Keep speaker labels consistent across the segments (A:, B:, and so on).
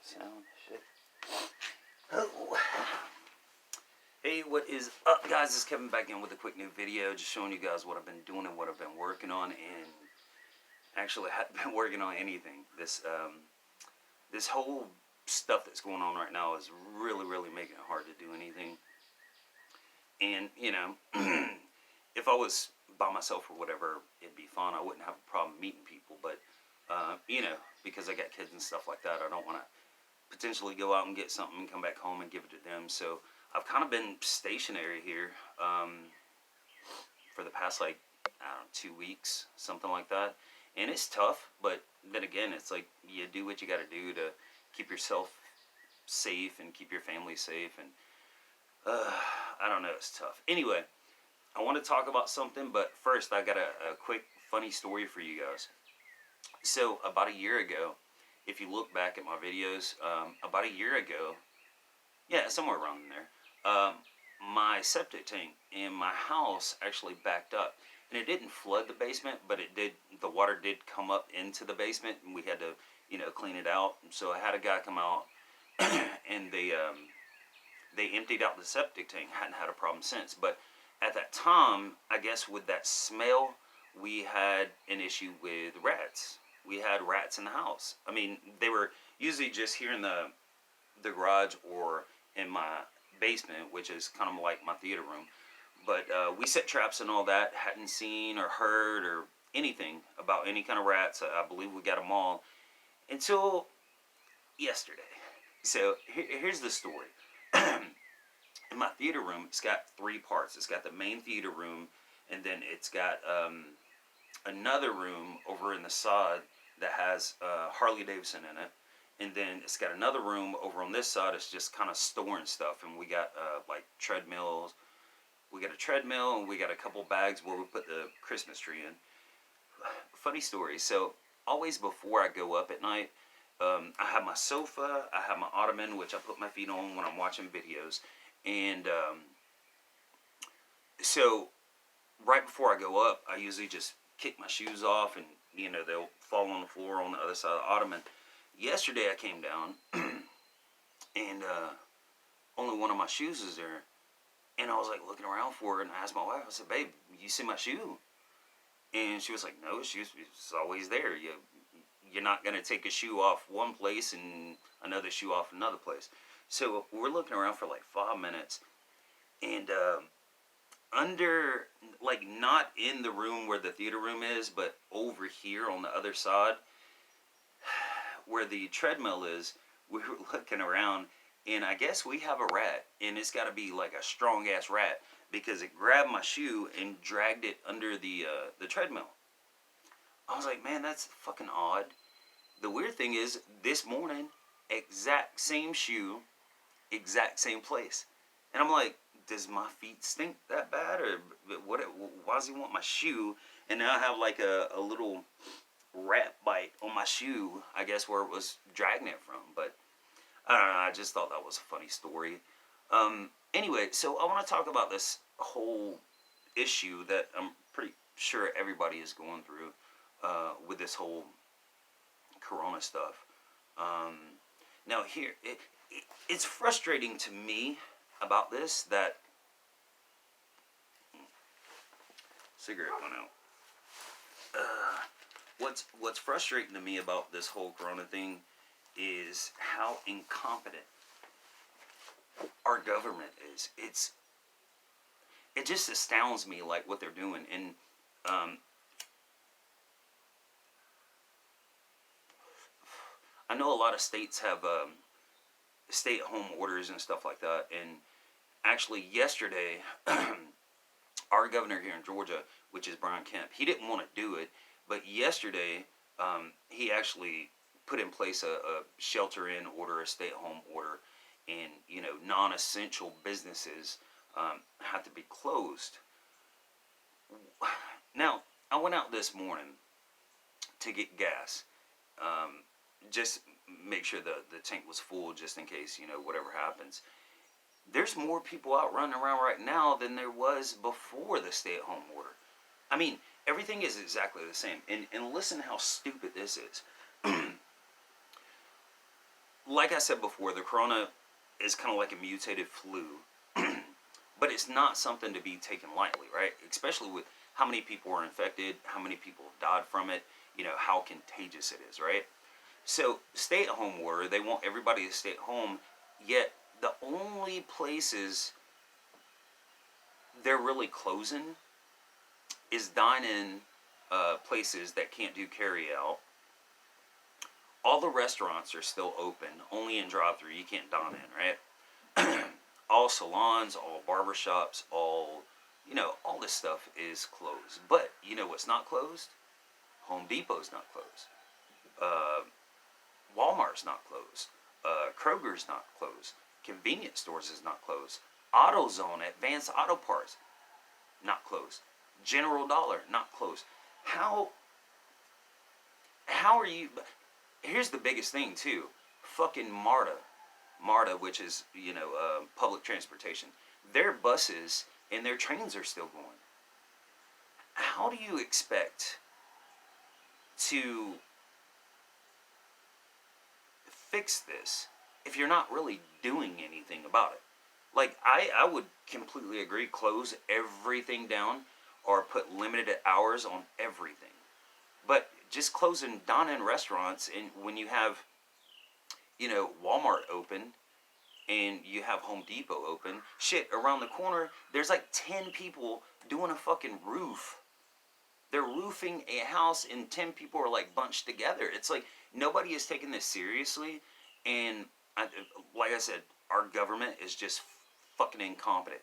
A: Sound shit. Oh. Hey, what is up, guys? It's Kevin back in with a quick new video, just showing you guys what I've been doing and what I've been working on. And actually, I haven't been working on anything. This whole stuff that's going on right now is really making it hard to do anything. And you know, if I was by myself or whatever, it'd be fun. I wouldn't have a problem meeting people. But you know, because I got kids and stuff like that, I don't want to potentially go out and get something and come back home and give it to them. So I've kind of been stationary here for the past, like, I don't know, 2 weeks, something like that. And it's tough, but then again, it's like you do what you got to do to keep yourself safe and keep your family safe. And I don't know, it's tough. Anyway, I want to talk about something, but first I got a quick funny story for you guys. So about a year ago, if you look back at my videos, about a year ago, yeah, somewhere around there, my septic tank in my house actually backed up. And it didn't flood the basement, but it did. The water did come up into the basement, and we had to, you know, clean it out. So I had a guy come out, and they emptied out the septic tank. Hadn't had a problem since, but at that time, I guess with that smell, we had an issue with rats. We had rats in the house. I mean, they were usually just here in the garage or in my basement, which is kind of like my theater room. But we set traps and all that. Hadn't seen or heard or anything about any kind of rats. I believe we got them all until yesterday. So here's the story. In my theater room, it's got 3 parts. It's got the main theater room, and then it's got another room over in the side that has Harley Davidson in it. And then it's got another room over on this side. It's just kind of storing stuff. And we got like treadmills. We got a treadmill, and we got a couple bags where we put the Christmas tree in. Funny story. So always before I go up at night, I have my sofa. I have my ottoman, which I put my feet on when I'm watching videos. And so right before I go up, I usually just kick my shoes off, and you know, they'll fall on the floor on the other side of the ottoman. Yesterday I came down and only one of my shoes is there. And I was like looking around for it, and I asked my wife, I said, "Babe, you see my shoe?" And she was like, "No, it's always there. You're not going to take a shoe off one place and another shoe off another place." So we're looking around for like 5 minutes, and under, like, not in the room where the theater room is, but over here on the other side where the treadmill is, we were looking around, and I guess we have a rat, and it's got to be like a strong ass rat, because it grabbed my shoe and dragged it under the treadmill. I was like, man, that's fucking odd. The weird thing is, this morning, exact same shoe, exact same place, and I'm like, does my feet stink that bad, or what? Why does he want my shoe? And now I have like a little rat bite on my shoe, I guess, where it was dragging it from. But I don't know, I just thought that was a funny story. Anyway, so I want to talk about this whole issue that I'm pretty sure everybody is going through with this whole corona stuff. Now here, it's frustrating to me about this that cigarette went out. What's frustrating to me about this whole corona thing is how incompetent our government is. It just astounds me, like, what they're doing. And I know a lot of states have stay-at-home orders and stuff like that. And actually yesterday, our governor here in Georgia, which is Brian Kemp, he didn't want to do it, but yesterday he actually put in place a shelter-in order, a stay-at-home order, and you know, non-essential businesses have to be closed. Now, I went out this morning to get gas, just make sure the tank was full, just in case, you know, whatever happens. There's more people out running around right now than there was before the stay-at-home order. I mean, everything is exactly the same. And listen how stupid this is. like I said before, the corona is kind of like a mutated flu, but it's not something to be taken lightly, right? Especially with how many people are infected, how many people have died from it, how contagious it is, right? So, stay-at-home order, they want everybody to stay at home, yet the only places they're really closing is dine-in places that can't do carry-out. All the restaurants are still open, only in drive-through. You can't dine in, right? All salons, all barbershops, all this stuff is closed. But you know what's not closed? Home Depot's not closed. Uh, Walmart's not closed. Kroger's not closed. Convenience stores is not closed. AutoZone, Advanced Auto Parts, not closed. General Dollar, not closed. How are you? Here's the biggest thing too. Fucking MARTA, which is public transportation. Their buses and their trains are still going. How do you expect to fix this if you're not really doing anything about it? Like, I would completely agree, close everything down or put limited hours on everything. But just closing dine-in restaurants, and when you have, Walmart open and you have Home Depot open, shit, around the corner, there's like 10 people doing a fucking roof. They're roofing a house and 10 people are like bunched together. It's like nobody is taking this seriously. And like I said, our government is just fucking incompetent.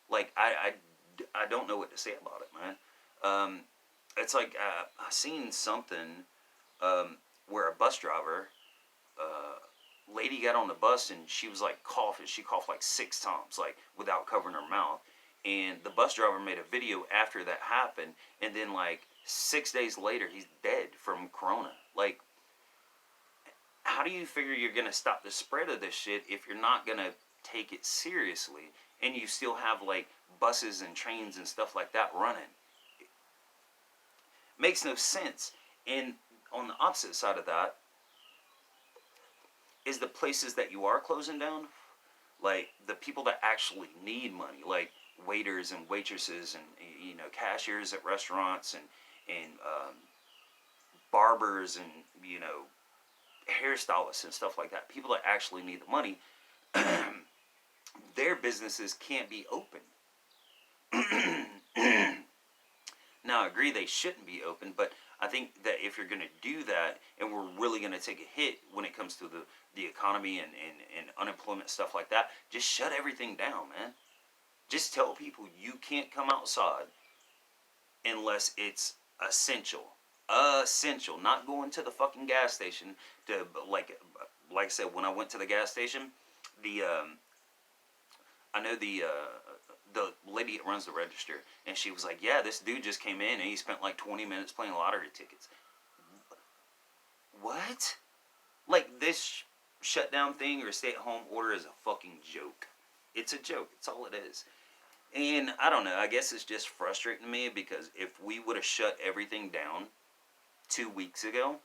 A: Like, I don't know what to say about it, man. It's like I seen something where a bus driver, lady got on the bus and she was like coughing. She coughed like 6 times, like without covering her mouth. And the bus driver made a video after that happened, and then like 6 days later, he's dead from corona. Like, how do you figure you're gonna stop the spread of this shit if you're not gonna take it seriously, and you still have like buses and trains and stuff like that running? It makes no sense. And on the opposite side of that is the places that you are closing down, like the people that actually need money, like waiters and waitresses and cashiers at restaurants and barbers and hairstylists and stuff like that. People that actually need the money, their businesses can't be open. Now, I agree they shouldn't be open, but I think that if you're going to do that, and we're really going to take a hit when it comes to the economy and unemployment, stuff like that, just shut everything down, man. Just tell people you can't come outside unless it's essential. Essential. Not going to the fucking gas station to, like I said, when I went to the gas station, I know the lady that runs the register, and she was like, yeah, this dude just came in and he spent like 20 minutes playing lottery tickets. What? Like, this shutdown thing or stay-at-home order is a fucking joke. It's a joke. It's all it is. And I don't know. I guess it's just frustrating to me because if we would have shut everything down 2 weeks ago,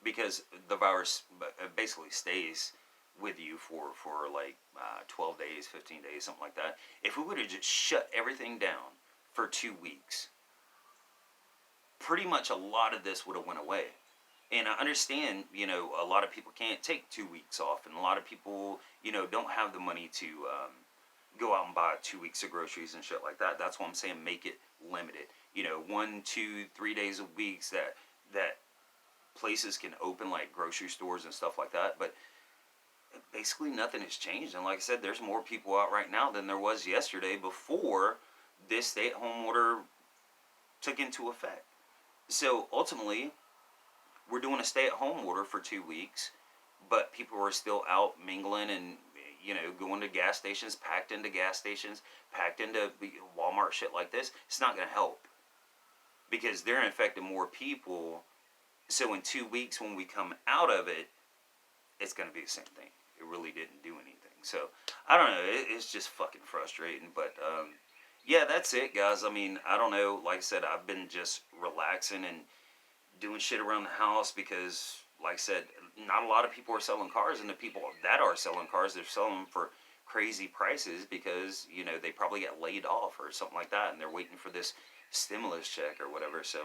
A: because the virus basically stays with you for like 12 days, 15 days, something like that. If we would have just shut everything down for 2 weeks, pretty much a lot of this would have went away. And I understand, a lot of people can't take 2 weeks off, and a lot of people, don't have the money to go out and buy 2 weeks of groceries and shit like that. That's why I'm saying make it limited. 1, 2, 3 days a week that places can open, like grocery stores and stuff like that. But basically nothing has changed. And like I said, there's more people out right now than there was yesterday before this stay-at-home order took into effect. So ultimately, we're doing a stay-at-home order for 2 weeks, but people are still out mingling and going to gas stations, packed into gas stations, packed into Walmart, shit like this. It's not going to help because they're infecting more people. So in 2 weeks, when we come out of it, it's going to be the same thing. It really didn't do anything. So I don't know. It's just fucking frustrating. But yeah, that's it, guys. I mean, I don't know. Like I said, I've been just relaxing and doing shit around the house because like I said, not a lot of people are selling cars, and the people that are selling cars, they're selling them for crazy prices because they probably get laid off or something like that, and they're waiting for this stimulus check or whatever. So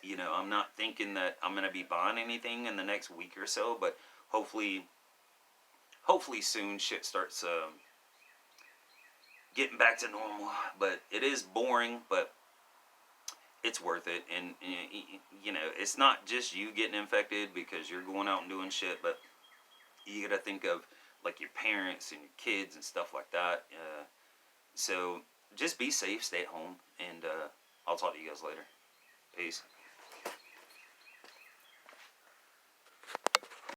A: I'm not thinking that I'm gonna be buying anything in the next week or so, but hopefully soon shit starts getting back to normal. But it is boring, but it's worth it. And it's not just you getting infected because you're going out and doing shit, but you gotta think of like your parents and your kids and stuff like that. So just be safe, stay at home, and I'll talk to you guys later. Peace.